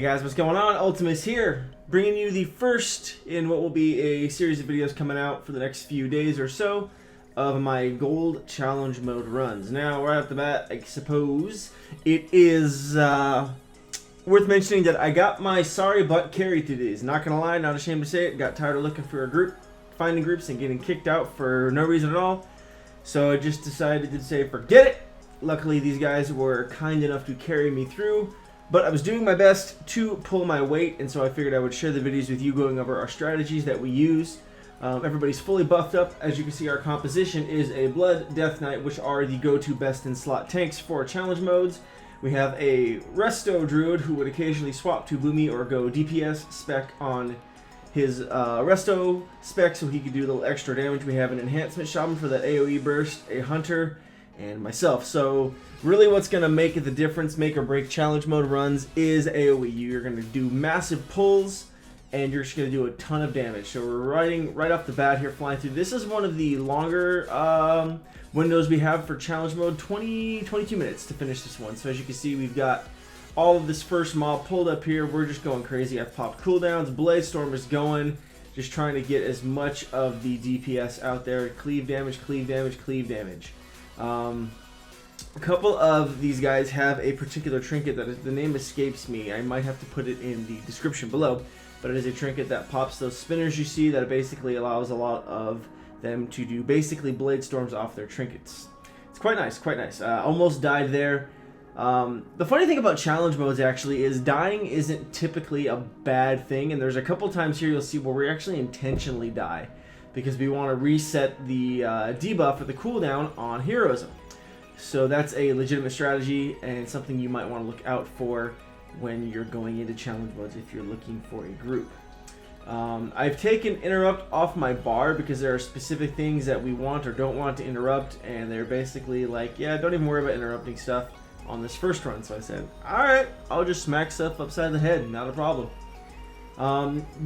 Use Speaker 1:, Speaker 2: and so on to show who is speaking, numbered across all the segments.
Speaker 1: guys, what's going on? Ultimus here, bringing you the first in what will be a series of videos coming out for the next few days or so of my gold challenge mode runs. Now, right off the bat, I suppose it is worth mentioning that I got my sorry butt carried through these. Not gonna lie, not ashamed to say it, got tired of looking for a group, finding groups and getting kicked out for no reason at all. So I just decided to say forget it. Luckily, these guys were kind enough to carry me through. But I was doing my best to pull my weight, and so I figured I would share the videos with you going over our strategies that we use. Everybody's fully buffed up. As you can see, our composition is a Blood, Death Knight, which are the go-to best in slot tanks for challenge modes. We have a Resto Druid who would occasionally swap to Boomy or go DPS spec on his Resto spec so he could do a little extra damage. We have an Enhancement Shaman for that AoE burst, a Hunter, and myself. So really what's going to make the difference, make or break challenge mode runs is AoE. You're going to do massive pulls and you're just going to do a ton of damage. So we're right off the bat here, flying through. This is one of the longer windows we have for challenge mode, 22 minutes to finish this one. So as you can see, we've got all of this first mob pulled up here. We're just going crazy. I've popped cooldowns, Blade Storm is going, just trying to get as much of the DPS out there. Cleave damage, cleave damage, cleave damage. A couple of these guys have a particular trinket that the name escapes me. I might have to put it in the description below, but it is a trinket that pops those spinners you see that basically allows a lot of them to do basically blade storms off their trinkets. It's quite nice, quite nice. Almost died there. The funny thing about challenge modes actually is dying isn't typically a bad thing, and there's a couple times here you'll see where we actually intentionally die because we want to reset the debuff or the cooldown on heroism. So that's a legitimate strategy and something you might want to look out for when you're going into challenge modes if you're looking for a group. I've taken interrupt off my bar because there are specific things that we want or don't want to interrupt, and they're basically like, yeah, don't even worry about interrupting stuff on this first run. So I said, alright, I'll just smack stuff upside the head, not a problem.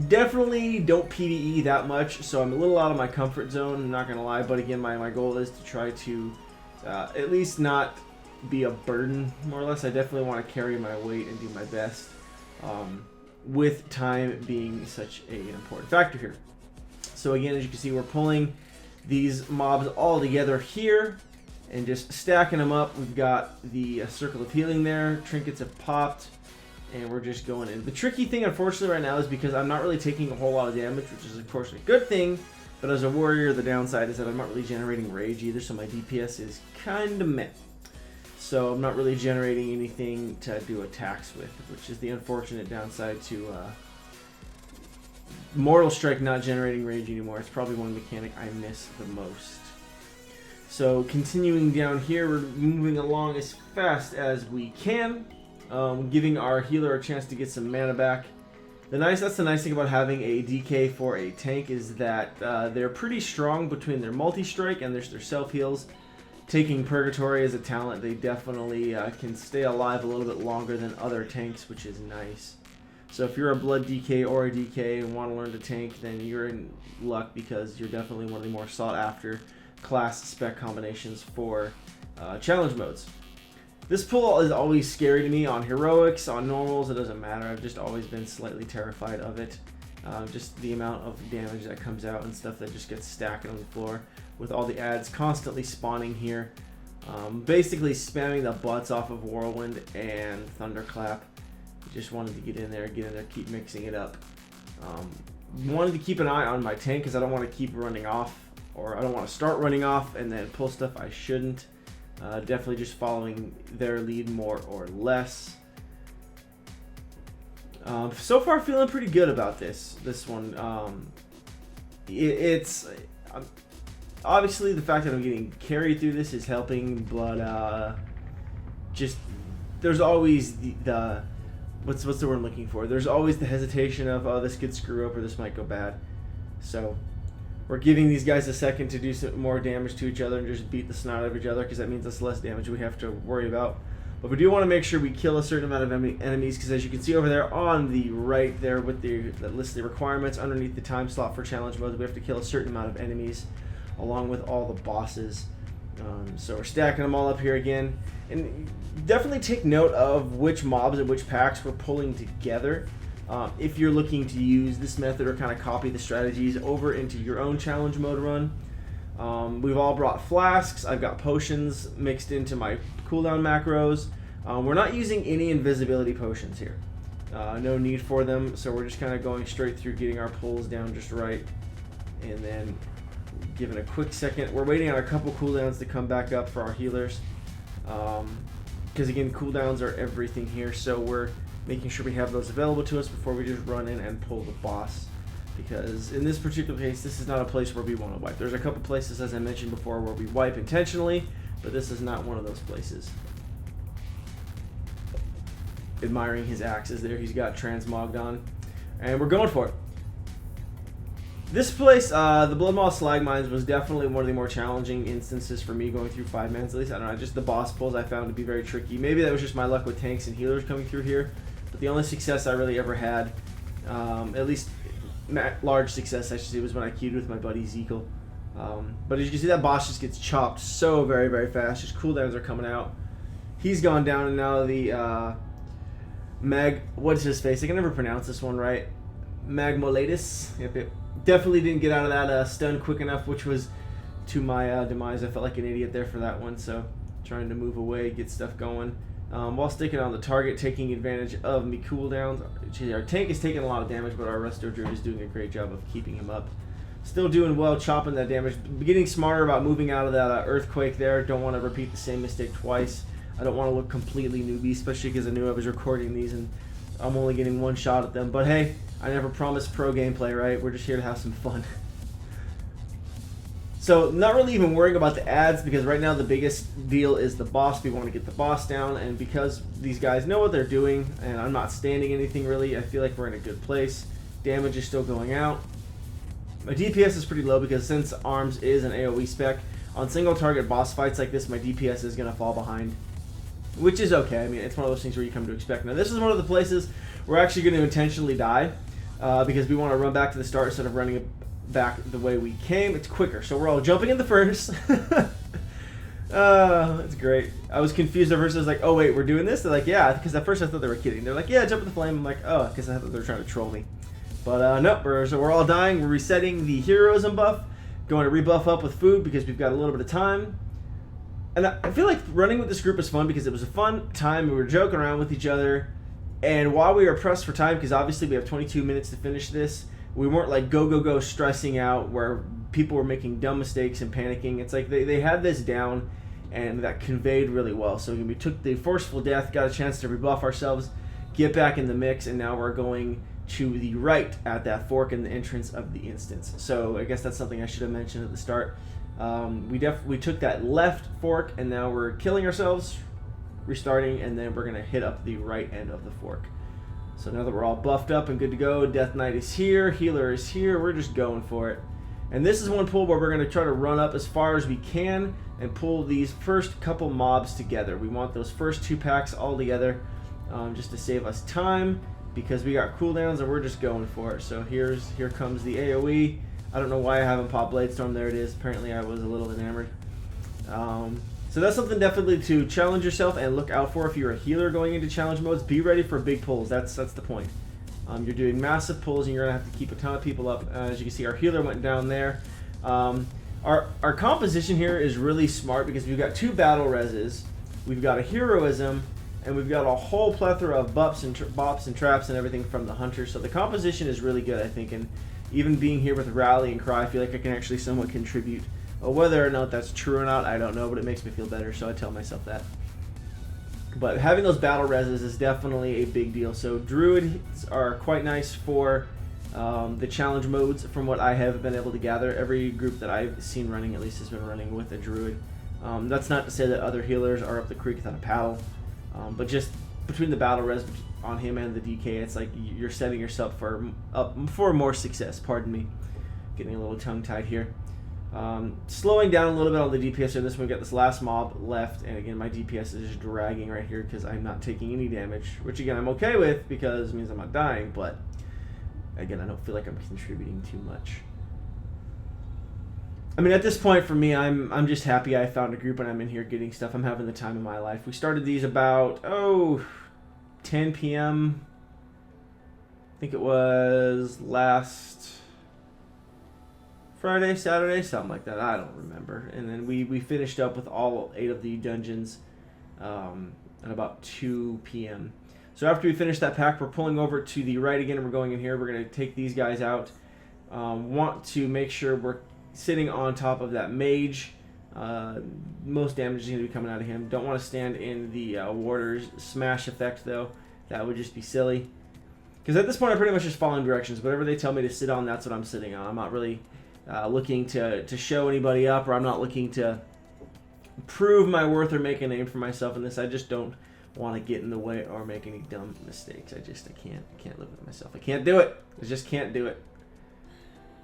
Speaker 1: Definitely don't PvE that much, so I'm a little out of my comfort zone, I'm not gonna lie, but again, my goal is to try to at least not be a burden, more or less. I definitely want to carry my weight and do my best, with time being such an important factor here. So again, as you can see, we're pulling these mobs all together here and just stacking them up. We've got the circle of healing there, trinkets have popped, and we're just going in. The tricky thing, unfortunately, right now is because I'm not really taking a whole lot of damage, which is, of course, a good thing. But as a warrior, the downside is that I'm not really generating rage either, so my DPS is kind of meh. So I'm not really generating anything to do attacks with, which is the unfortunate downside to Mortal Strike not generating rage anymore. It's probably one mechanic I miss the most. So continuing down here, we're moving along as fast as we can. Giving our healer a chance to get some mana back. That's the nice thing about having a DK for a tank is that they're pretty strong between their multi-strike and their self-heals. Taking Purgatory as a talent, they definitely can stay alive a little bit longer than other tanks, which is nice. So if you're a Blood DK or a DK and want to learn to tank, then you're in luck because you're definitely one of the more sought-after class spec combinations for challenge modes. This pull is always scary to me on heroics, on normals, it doesn't matter. I've just always been slightly terrified of it. Just the amount of damage that comes out and stuff that just gets stacked on the floor with all the ads constantly spawning here. Basically spamming the butts off of Whirlwind and Thunderclap. Just wanted to get in there, keep mixing it up. Wanted to keep an eye on my tank because I don't want to keep running off, or I don't want to start running off and then pull stuff I shouldn't. Definitely just following their lead more or less. So far feeling pretty good about this one. It's obviously the fact that I'm getting carried through this is helping, but just there's always the what's the word I'm looking for? There's always the hesitation of, oh, this could screw up or this might go bad. So we're giving these guys a second to do some more damage to each other and just beat the snot out of each other, because that means that's less damage we have to worry about. But we do want to make sure we kill a certain amount of enemies, because as you can see over there on the right there with that lists the requirements underneath the time slot for challenge modes, we have to kill a certain amount of enemies along with all the bosses. So we're stacking them all up here again. And definitely take note of which mobs and which packs we're pulling together. If you're looking to use this method or kind of copy the strategies over into your own challenge mode run. We've all brought flasks. I've got potions mixed into my cooldown macros. We're not using any invisibility potions here. No need for them, so we're just kind of going straight through getting our pulls down just right. And then giving a quick second. We're waiting on a couple cooldowns to come back up for our healers. Because again, cooldowns are everything here, so we're making sure we have those available to us before we just run in and pull the boss. Because in this particular case, this is not a place where we want to wipe. There's a couple places, as I mentioned before, where we wipe intentionally, but this is not one of those places. Admiring his axes there, he's got transmogged on. And we're going for it. This place, the Bloodmaul Slag Mines, was definitely one of the more challenging instances for me going through 5-mans at least. I don't know, just the boss pulls I found to be very tricky. Maybe that was just my luck with tanks and healers coming through here, but the only success I really ever had, at least large success I should say, was when I queued with my buddy Zekel. But as you can see, that boss just gets chopped so very, very fast. Just cooldowns are coming out. He's gone down, and now the what's his face? I can never pronounce this one right. Magmolatus. Yep. Definitely didn't get out of that stun quick enough, which was to my demise. I felt like an idiot there for that one, so trying to move away, get stuff going. While sticking on the target, taking advantage of me cooldowns. Our tank is taking a lot of damage, but our Resto Druid is doing a great job of keeping him up. Still doing well, chopping that damage. Getting smarter about moving out of that Earthquake there. Don't want to repeat the same mistake twice. I don't want to look completely newbie, especially because I knew I was recording these and I'm only getting one shot at them. But hey, I never promised pro gameplay, right? We're just here to have some fun. So not really even worrying about the ads, because right now the biggest deal is the boss. We want to get the boss down, and because these guys know what they're doing and I'm not standing anything really, I feel like we're in a good place. Damage is still going out. My DPS is pretty low because since arms is an AoE spec, on single target boss fights like this, my DPS is going to fall behind, which is okay. I mean, it's one of those things where you come to expect. Now this is one of the places we're actually going to intentionally die, because we want to run back to the start instead of running back the way we came. It's quicker, so we're all jumping in the furnace. It's great. I was confused at first. I was like, oh wait, we're doing this? They're like, yeah, because at first I thought they were kidding. They're like, yeah, jump in the flame. I'm like, oh, because I thought they were trying to troll me. But no, we're all dying. We're resetting the heroism buff, going to rebuff up with food because we've got a little bit of time. And I feel like running with this group is fun because it was a fun time. We were joking around with each other, and while we were pressed for time, because obviously we have 22 minutes to finish this, we weren't like go stressing out where people were making dumb mistakes and panicking. It's like they had this down, and that conveyed really well. So we took the forceful death, got a chance to rebuff ourselves, get back in the mix, and now we're going to the right at that fork in the entrance of the instance. So I guess that's something I should have mentioned at the start. We took that left fork, and now we're killing ourselves, restarting, and then we're going to hit up the right end of the fork. So now that we're all buffed up and good to go, Death Knight is here, Healer is here, we're just going for it. And this is one pull where we're going to try to run up as far as we can and pull these first couple mobs together. We want those first 2 packs all together, just to save us time, because we got cooldowns and we're just going for it. So here comes the AoE. I don't know why I haven't popped Bladestorm. There it is. Apparently I was a little enamored. So that's something definitely to challenge yourself and look out for if you're a healer going into challenge modes. Be ready for big pulls. That's the point. You're doing massive pulls and you're going to have to keep a ton of people up. As you can see, our healer went down there. Our composition here is really smart because we've got 2 battle reses, we've got a heroism, and we've got a whole plethora of bops and traps and everything from the hunter. So the composition is really good, I think, and even being here with Rally and Cry, I feel like I can actually somewhat contribute. Whether or not that's true or not, I don't know, but it makes me feel better, so I tell myself that. But having those battle reses is definitely a big deal. So druids are quite nice for the challenge modes, from what I have been able to gather. Every group that I've seen running at least has been running with a druid. That's not to say that other healers are up the creek without a paddle, but just between the battle res on him and the DK, it's like you're setting yourself for more success. Pardon me, getting a little tongue-tied here. Slowing down a little bit on the DPS here. This one, we got this last mob left, and again my DPS is just dragging right here because I'm not taking any damage, which again I'm okay with because it means I'm not dying, but again I don't feel like I'm contributing too much. I mean, at this point for me, I'm just happy I found a group and I'm in here getting stuff. I'm having the time of my life. We started these about 10 p.m. I think it was last Friday, Saturday, something like that. I don't remember. And then we finished up with all 8 of the dungeons at about 2 p.m. So after we finish that pack, we're pulling over to the right again, and we're going in here. We're going to take these guys out. Want to make sure we're sitting on top of that mage. Most damage is going to be coming out of him. Don't want to stand in the warder's smash effect, though. That would just be silly. Because at this point, I'm pretty much just following directions. Whatever they tell me to sit on, that's what I'm sitting on. I'm not really looking to show anybody up, or I'm not looking to prove my worth or make a name for myself in this. I just don't want to get in the way or make any dumb mistakes. I can't live with myself. I can't do it. I just can't do it.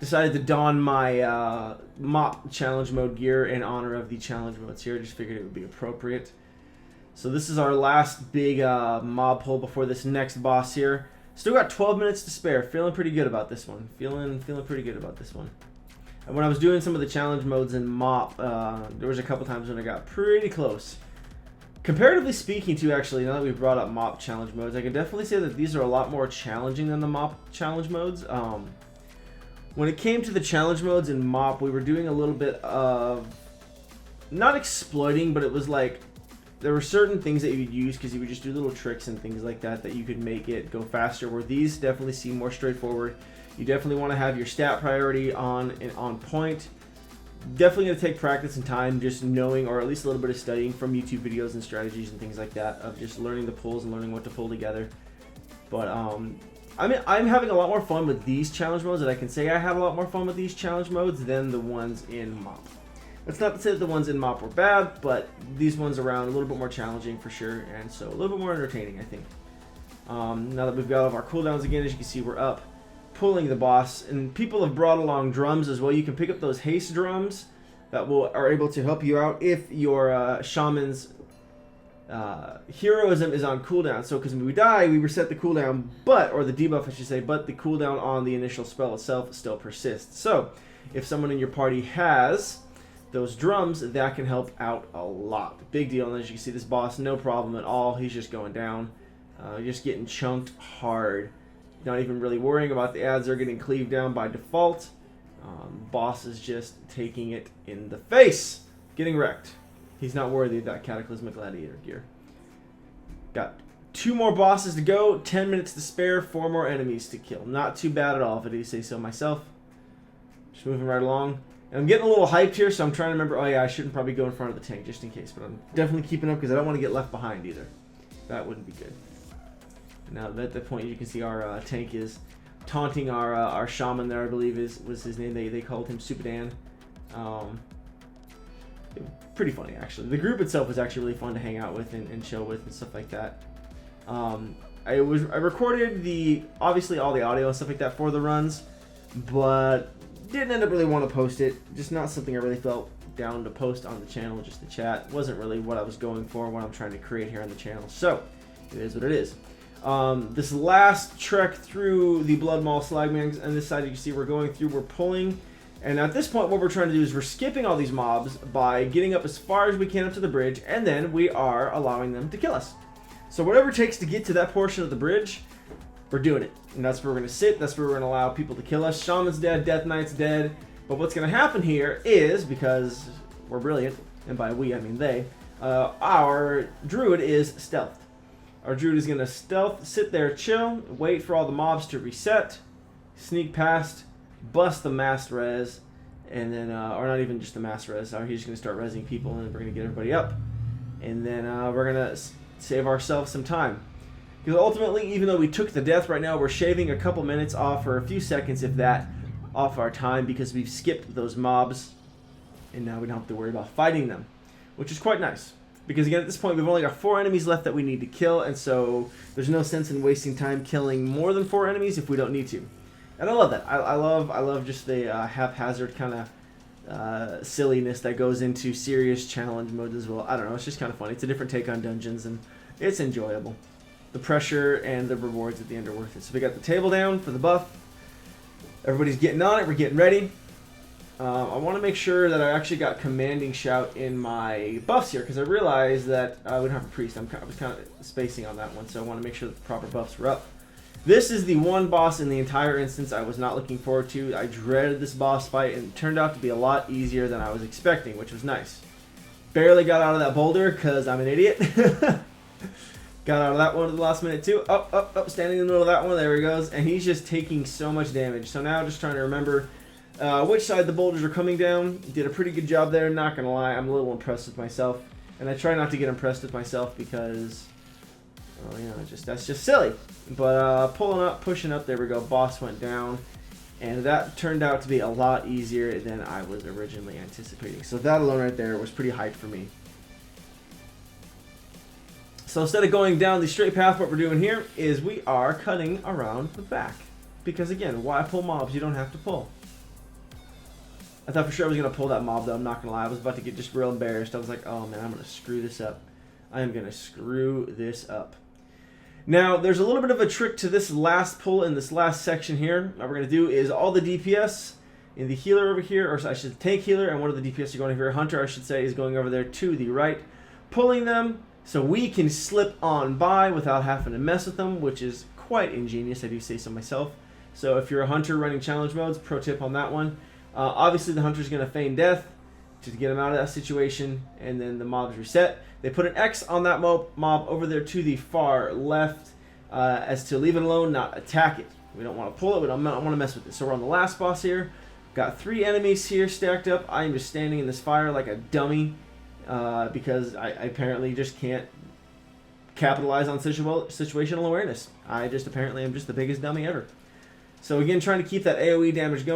Speaker 1: Decided to don my mop challenge mode gear in honor of the challenge modes here. Just figured it would be appropriate. So this is our last big mob pull before this next boss here. Still got 12 minutes to spare. Feeling pretty good about this one. Feeling pretty good about this one. And when I was doing some of the challenge modes in mop, there was a couple times when I got pretty close. Comparatively speaking to, actually, now that we've brought up mop challenge modes, I can definitely say that these are a lot more challenging than the mop challenge modes. When it came to the challenge modes in mop, we were doing a little bit of, not exploiting, but it was like, there were certain things that you'd use because you would just do little tricks and things like that that you could make it go faster, where these definitely seem more straightforward. You definitely want to have your stat priority on point. Definitely going to take practice and time just knowing, or at least a little bit of studying from YouTube videos and strategies and things like that, of just learning the pulls and learning what to pull together. But I mean, I'm having a lot more fun with these challenge modes, and I can say I had a lot more fun with these challenge modes than the ones in mop. That's not to say that the ones in mop were bad, but these ones around a little bit more challenging for sure, and so a little bit more entertaining, I think. Now that we've got all of our cooldowns again, as you can see, we're up pulling the boss, and people have brought along drums as well. You can pick up those haste drums that are able to help you out if your shaman's heroism is on cooldown. So because when we die, we reset the cooldown, or the debuff I should say, but the cooldown on the initial spell itself still persists. So if someone in your party has those drums, that can help out a lot. Big deal. And as you can see, this boss, no problem at all. He's just going down, just getting chunked hard. Not even really worrying about the ads. They're getting cleaved down by default. Boss is just taking it in the face, getting wrecked. He's not worthy of that Cataclysmic Gladiator gear. Got 2 more bosses to go, 10 minutes to spare, 4 more enemies to kill. Not too bad at all, if I do say so myself. Just moving right along. And I'm getting a little hyped here, so I'm trying to remember, oh yeah, I shouldn't probably go in front of the tank just in case. But I'm definitely keeping up because I don't want to get left behind either. That wouldn't be good. Now at that point, you can see our tank is taunting our shaman there, I believe was his name. They called him Supadan. Pretty funny, actually. The group itself was actually really fun to hang out with and chill with and stuff like that. I recorded obviously all the audio and stuff like that for the runs, but didn't end up really want to post it. Just not something I really felt down to post on the channel. Just the chat wasn't really what I was going for, what I'm trying to create here on the channel. So it is what it is. This last trek through the Bloodmaul Slag Mines, and this side you can see we're going through, we're pulling. And at this point, what we're trying to do is we're skipping all these mobs by getting up as far as we can up to the bridge, and then we are allowing them to kill us. So whatever it takes to get to that portion of the bridge, we're doing it. And that's where we're going to sit. That's where we're going to allow people to kill us. Shaman's dead. Death Knight's dead. But what's going to happen here is, because we're brilliant, and by we, I mean they, our druid is stealthed. Our druid is going to stealth, sit there, chill, wait for all the mobs to reset, sneak past, bust the mass res, and then, or not even just the mass res, he's just going to start resing people, and we're going to get everybody up. And then we're going to save ourselves some time. Because ultimately, even though we took the death right now, we're shaving a couple minutes off, or a few seconds, if that, off our time, because we've skipped those mobs, and now we don't have to worry about fighting them, which is quite nice. Because again, at this point, we've only got 4 enemies left that we need to kill, and so there's no sense in wasting time killing more than 4 enemies if we don't need to. And I love that. I love just the haphazard kind of silliness that goes into serious challenge modes as well. I don't know, it's just kind of funny. It's a different take on dungeons, and it's enjoyable. The pressure and the rewards at the end are worth it. So we got the table down for the buff. Everybody's getting on it. We're getting ready. I want to make sure that I actually got Commanding Shout in my buffs here, because I realized that we don't have a Priest. I was kind of spacing on that one, so I want to make sure that the proper buffs were up. This is the one boss in the entire instance I was not looking forward to. I dreaded this boss fight, and it turned out to be a lot easier than I was expecting, which was nice. Barely got out of that boulder, because I'm an idiot. Got out of that one at the last minute too. Up, standing in the middle of that one. There he goes. And he's just taking so much damage. So now just trying to remember which side the boulders are coming down. Did a pretty good job there, not going to lie. I'm a little impressed with myself. And I try not to get impressed with myself because, well, you know, that's just silly. But pulling up, pushing up, there we go. Boss went down. And that turned out to be a lot easier than I was originally anticipating. So that alone right there was pretty hyped for me. So instead of going down the straight path, what we're doing here is we are cutting around the back. Because again, why pull mobs you don't have to pull? I thought for sure I was going to pull that mob though, I'm not going to lie. I was about to get just real embarrassed. I was like, oh man, I'm going to screw this up. I am going to screw this up. Now, there's a little bit of a trick to this last pull in this last section here. What we're going to do is all the DPS in the healer over here, or I should tank healer, and one of the DPS are going over here, Hunter I should say, is going over there to the right, pulling them so we can slip on by without having to mess with them, which is quite ingenious, I do say so myself. So if you're a Hunter running challenge modes, pro tip on that one. Obviously the Hunter's going to feign death to get him out of that situation, and then the mobs reset. They put an X on that mob over there to the far left as to leave it alone, not attack it. We don't want to pull it, we don't want to mess with it. So we're on the last boss here. Got 3 enemies here stacked up. I am just standing in this fire like a dummy. Because I apparently just can't capitalize on situational awareness. I just apparently am just the biggest dummy ever. So again, trying to keep that AoE damage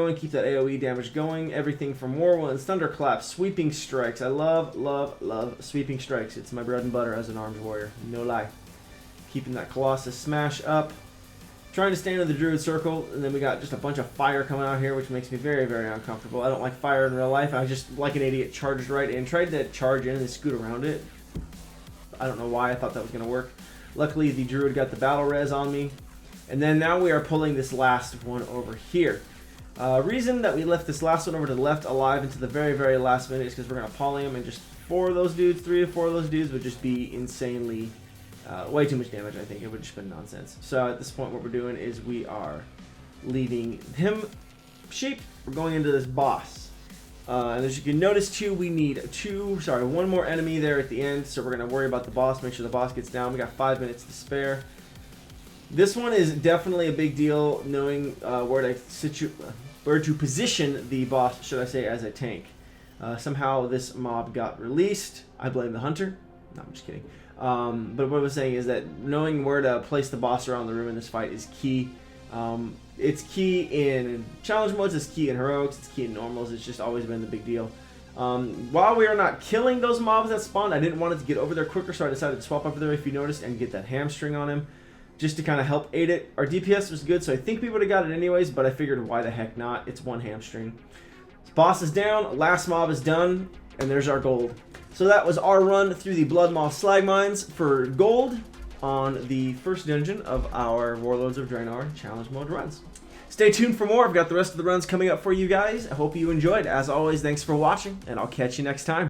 Speaker 1: going, everything from Whirlwinds, Thunderclaps, Sweeping Strikes. I love Sweeping Strikes. It's my bread and butter as an armed warrior, no lie. Keeping that Colossus smash up. Trying to stand in the Druid Circle, and then we got just a bunch of fire coming out here, which makes me very, very uncomfortable. I don't like fire in real life. I just, like an idiot, charged right in. Tried to charge in and scoot around it. I don't know why I thought that was going to work. Luckily, the Druid got the battle res on me. And then now we are pulling this last one over here. Reason that we left this last one over to the left alive into the very, very last minute is because we're going to poly him, and just 4 of those dudes, 3 or 4 of those dudes would just be insanely... way too much damage, I think. It would just been nonsense. So at this point, what we're doing is we are leaving him sheep. We're going into this boss. And as you can notice, too, we need one more enemy there at the end. So we're going to worry about the boss, make sure the boss gets down. We got 5 minutes to spare. This one is definitely a big deal, knowing where to position the boss, should I say, as a tank. Somehow this mob got released. I blame the Hunter. No, I'm just kidding. But what I was saying is that knowing where to place the boss around the room in this fight is key. It's key in challenge modes, it's key in heroics, it's key in normals. It's just always been the big deal. While we are not killing those mobs that spawned, I didn't want it to get over there quicker, so I decided to swap over there, if you noticed, and get that hamstring on him, just to kind of help aid it. Our DPS was good, so I think we would have got it anyways, but I figured why the heck not. It's 1 hamstring. Boss is down, last mob is done, and there's our gold. So that was our run through the Bloodmaul Slag Mines for gold on the first dungeon of our Warlords of Draenor challenge mode runs. Stay tuned for more. I've got the rest of the runs coming up for you guys. I hope you enjoyed. As always, thanks for watching, and I'll catch you next time.